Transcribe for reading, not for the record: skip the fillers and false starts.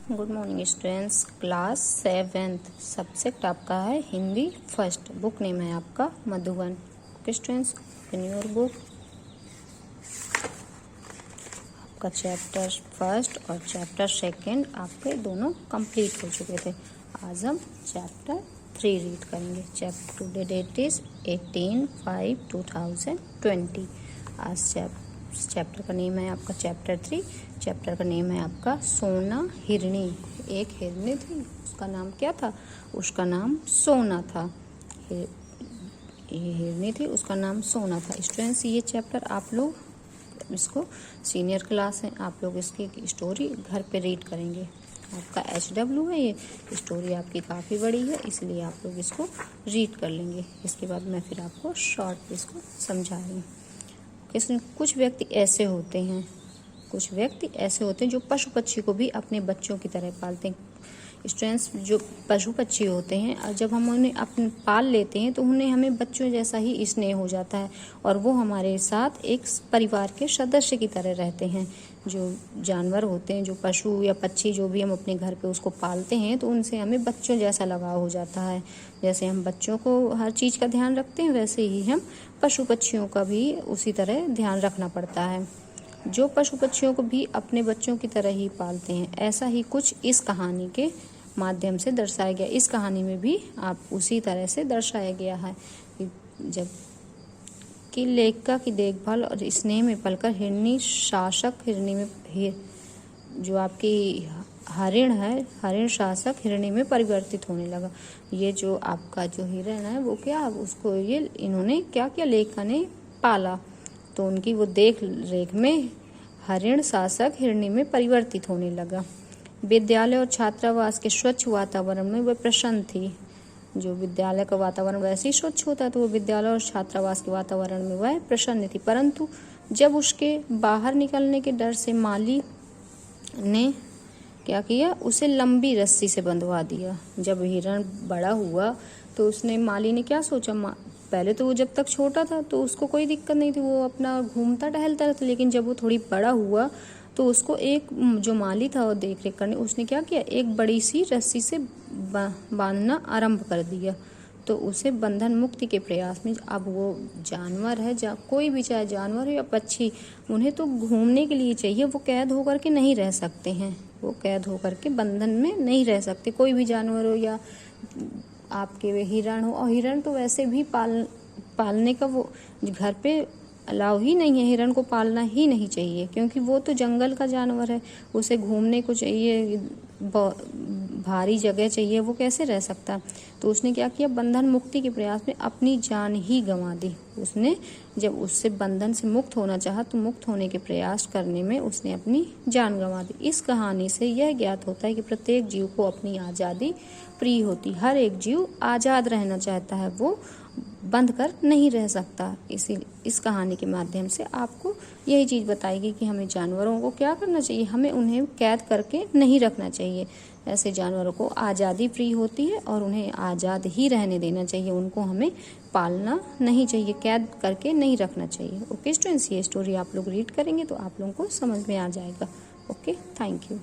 Good morning students. Class 7th subject आपका है Hindi first. Book name है आपका Madhuban. Okay students, open your book. आपका चैप्टर फर्स्ट और चैप्टर सेकंड आपके दोनों कंप्लीट हो चुके थे। आज हम चैप्टर 3 रीड करेंगे। Today date is 18/5/2020। आज चैप्टर का नेम है आपका चैप्टर 3। चैप्टर का नेम है आपका सोना हिरनी। एक हिरनी थी, उसका नाम क्या था? उसका नाम सोना था। ये हिरनी थी, उसका नाम सोना था। स्टूडेंट्स, ये चैप्टर आप लोग इसको सीनियर क्लास है, आप लोग इसकी स्टोरी घर पे रीड करेंगे। आपका HW है, ये स्टोरी आपकी काफ़ी बड़ी है, इसलिए आप लोग इसको रीड कर लेंगे। इसके बाद मैं फिर आपको शॉर्ट इसको समझा रही हूँ। इसमें कुछ व्यक्ति ऐसे होते हैं जो पशु पक्षी को भी अपने बच्चों की तरह पालते हैं। स्टूडेंट्स, जो पशु पक्षी होते हैं और जब हम उन्हें अपने पाल लेते हैं तो उन्हें हमें बच्चों जैसा ही स्नेह हो जाता है और वो हमारे साथ एक परिवार के सदस्य की तरह रहते हैं। जो जानवर होते हैं, जो पशु या पक्षी जो भी हम अपने घर पे उसको पालते हैं तो उनसे हमें बच्चों जैसा लगाव हो जाता है। जैसे हम बच्चों को हर चीज़ का ध्यान रखते हैं, वैसे ही हम पशु पक्षियों का भी उसी तरह ध्यान रखना पड़ता है। जो पशु पक्षियों को भी अपने बच्चों की तरह ही पालते हैं, ऐसा ही कुछ इस कहानी के माध्यम से दर्शाया गया। इस कहानी में भी आप उसी तरह से दर्शाया गया है जब कि लेखिका की देखभाल और स्नेह में पलकर हिरनी शासक हिरनी में जो आपकी हरिण है, हरिण शासक हिरणी में परिवर्तित होने लगा। ये जो आपका जो हिरण है वो क्या, उसको ये इन्होंने क्या किया, लेखिका ने पाला, तो उनकी वो देख रेख में हरिण शासक हिरणी में परिवर्तित होने लगा। विद्यालय और छात्रावास के स्वच्छ वातावरण में वह प्रसन्न थी। जो विद्यालय का वातावरण वैसे ही स्वच्छ होता है, तो वो विद्यालय और छात्रावास के वातावरण में वह प्रसन्न थी। परंतु जब उसके बाहर निकलने के डर से माली ने क्या किया, उसे लंबी रस्सी से बंधवा दिया। जब हिरण बड़ा हुआ तो उसने माली ने क्या सोचा, पहले तो वो जब तक छोटा था तो उसको कोई दिक्कत नहीं थी, वो अपना घूमता टहलता रहता, लेकिन जब वो थोड़ी बड़ा हुआ तो उसको एक जो माली था वो देख रेख करने, उसने क्या किया, एक बड़ी सी रस्सी से बांधना आरंभ कर दिया। तो उसे बंधन मुक्ति के प्रयास में, अब वो जानवर है, कोई भी चाहे जानवर हो या पक्षी, उन्हें तो घूमने के लिए चाहिए, वो कैद होकर के नहीं रह सकते हैं, वो कैद होकर के बंधन में नहीं रह सकते। कोई भी जानवर हो या आपके हिरण हो, और हिरण तो वैसे भी पालने का वो घर पे अलाउ ही नहीं है, हिरण को पालना ही नहीं चाहिए, क्योंकि वो तो जंगल का जानवर है, उसे घूमने को चाहिए, भारी जगह चाहिए, वो कैसे रह सकता। तो उसने क्या किया, बंधन मुक्ति के प्रयास में अपनी जान ही गंवा दी। उसने जब उससे बंधन से मुक्त होना चाहा तो मुक्त होने के प्रयास करने में उसने अपनी जान गंवा दी। इस कहानी से यह ज्ञात होता है कि प्रत्येक जीव को अपनी आज़ादी प्रिय होती। हर एक जीव आज़ाद रहना चाहता है, वो बंध कर नहीं रह सकता। इस कहानी के माध्यम से आपको यही चीज़ बताएगी कि हमें जानवरों को क्या करना चाहिए, हमें उन्हें कैद करके नहीं रखना चाहिए। ऐसे जानवरों को आज़ादी प्रिय होती है और उन्हें आज़ाद ही रहने देना चाहिए, उनको हमें पालना नहीं चाहिए, कैद करके नहीं रखना चाहिए। ओके स्टूडेंट्स, ये स्टोरी आप लोग रीड करेंगे तो आप लोगों को समझ में आ जाएगा। Okay, thank you.